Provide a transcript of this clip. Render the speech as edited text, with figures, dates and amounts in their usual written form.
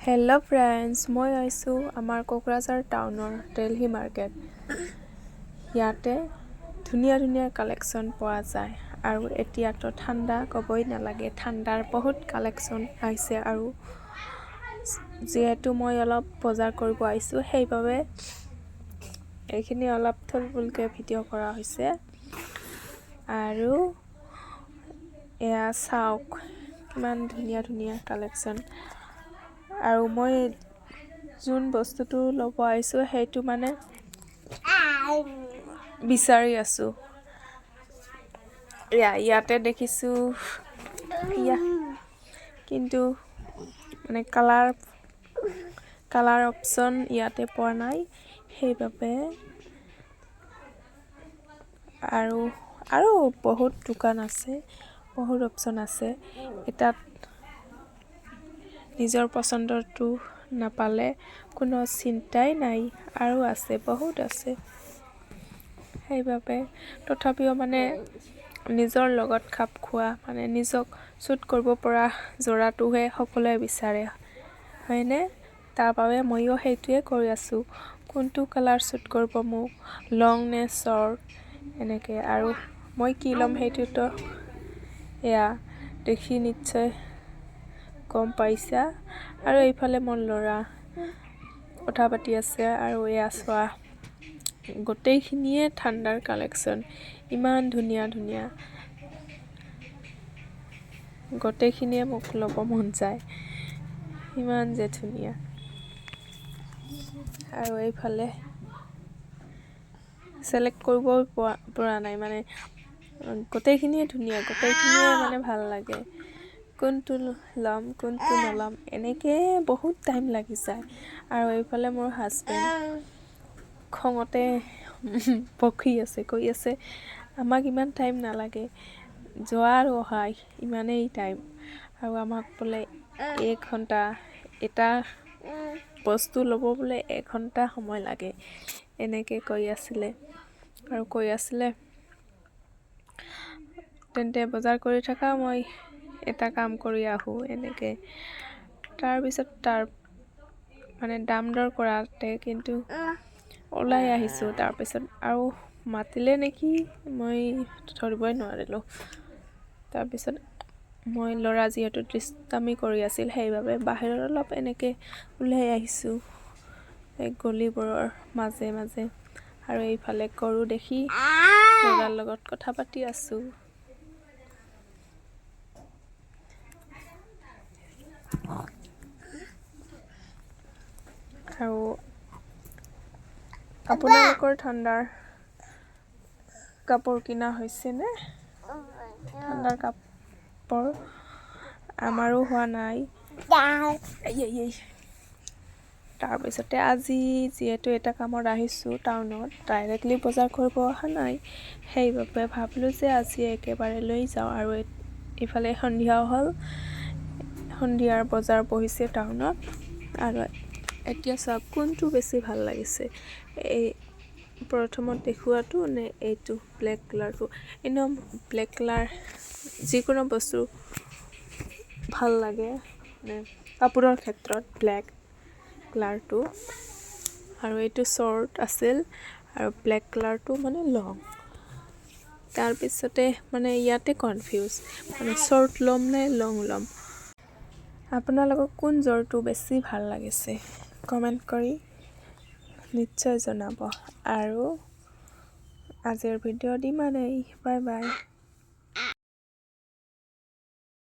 Hello' friends, মই আহিছোঁ আমাৰ কক্ৰাঝাৰ টাউনৰ দিল্লী মাৰ্কেট। ইয়াতে ধুনীয়া ধুনীয়া কালেকশ্যন পোৱা যায় আৰু এতিয়াতো ঠাণ্ডা ক'বই নালাগে, ঠাণ্ডাৰ বহুত কালেকশ্যন আহিছে আৰু যিহেতু মই অলপ বজাৰ কৰিব আহিছোঁ সেইবাবে এইখিনি অলপ থুলমূলকৈ ভিডিঅ' কৰা হৈছে। আৰু এয়া চাওক কিমান ধুনীয়া ধুনীয়া কালেকশ্যন। আৰু মই যোন বস্তুটো ল'ব আহিছোঁ সেইটো মানে বিচাৰি আছোঁ। ইয়াতে দেখিছোঁ কিন্তু মানে কালাৰ অপশ্যন ইয়াতে পোৱা নাই, সেইবাবে আৰু বহুত দোকান আছে, বহুত অপশ্যন আছে। এটাত নিজৰ পচন্দৰটো নাপালে কোনো চিন্তাই নাই, আৰু আছে বহুত আছে। সেইবাবে তথাপিও মানে নিজৰ লগত খাপ খোৱা মানে নিজক শ্বুট কৰিব পৰা যোৰাটোহে সকলোৱে বিচাৰে, হয়নে? তাৰ বাবে ময়ো সেইটোৱে কৰি আছোঁ। কোনটো কালাৰ শ্বুট কৰিব মোক, লং নে শ্বৰ্ট এনেকৈ। আৰু মই কি ল'ম সেইটোতো এয়া দেখি নিশ্চয় গম পাইছা। আৰু এইফালে মোৰ ল'ৰা কথা পাতি আছে। আৰু এয়া চোৱা গোটেইখিনিয়ে ঠাণ্ডাৰ কালেকশ্যন, ইমান ধুনীয়া ধুনীয়া, গোটেইখিনিয়ে মোক ল'ব মন যায়, ইমান যে ধুনীয়া। আৰু এইফালে চিলেক্ট কৰিবই পৰা নাই, মানে গোটেইখিনিয়ে ধুনীয়া, গোটেইখিনিয়ে মানে ভাল লাগে। কোনটো ল'ম কোনটো নল'ম এনেকৈ বহুত টাইম লাগি যায়। আৰু এইফালে মোৰ হাজবেণ্ড খঙতে বকি আছে, কৈ আছে আমাক ইমান টাইম নালাগে, যোৱা আৰু অহা ইমানেই টাইম, আৰু আমাক বোলে 1 ঘণ্টা এটা বস্তু ল'ব বোলে 1 ঘণ্টা সময় লাগে, এনেকৈ কৈ আছিলে। আৰু কৈ আছিলে তেন্তে বজাৰ কৰি থাকা, মই এটা কাম কৰি আহোঁ এনেকৈ। তাৰপিছত তাৰ মানে দাম দৰ কৰাতে কিন্তু ওলাই আহিছোঁ। তাৰপিছত আৰু মাতিলে নেকি, মই ধৰিবই নোৱাৰিলোঁ। তাৰপিছত মই ল'ৰা যিহেতু দুষ্টামি কৰি আছিল, সেইবাবে বাহিৰত অলপ এনেকৈ ওলাই আহিছোঁ এই গলিবোৰৰ মাজে মাজে। আৰু এইফালে গৰু দেখি ল'ৰাৰ লগত কথা পাতি আছোঁ। আৰু আপোনালোকৰ ঠাণ্ডাৰ কাপোৰ কিনা হৈছেনে? ঠাণ্ডাৰ কাপোৰ আমাৰো হোৱা নাই। তাৰপিছতে আজি যিহেতু এটা কামত আহিছোঁ টাউনত, ডাইৰেক্টলি বজাৰ কৰিব অহা নাই, সেইবাবে ভাবিলোঁ যে আজি একেবাৰে লৈ যাওঁ। আৰু ইফালে সন্ধিয়াও হ'ল, সন্ধিয়াৰ বজাৰ বহিছে টাউনত। আৰু এতিয়া চাওক কোনটো বেছি ভাল লাগিছে, এই প্ৰথমত দেখুৱাটো নে এইটো ব্লেক কালাৰটো? এনেও ব্লেক কালাৰ যিকোনো বস্তু ভাল লাগে, মানে কাপোৰৰ ক্ষেত্ৰত ব্লেক কালাৰটো। আৰু এইটো শ্বৰ্ট আছিল আৰু ব্লেক কালাৰটো মানে লং। তাৰপিছতে মানে ইয়াতে কনফিউজ, মানে শ্বৰ্ট ল'ম নে লং ল'ম। আপোনালোকক কোন যোৰটো বেছি ভাল লাগিছে কমেণ্ট কৰি নিশ্চয় জনাব। আৰু আজিৰ ভিডিঅ'ত ইমানেই, বাই বাই।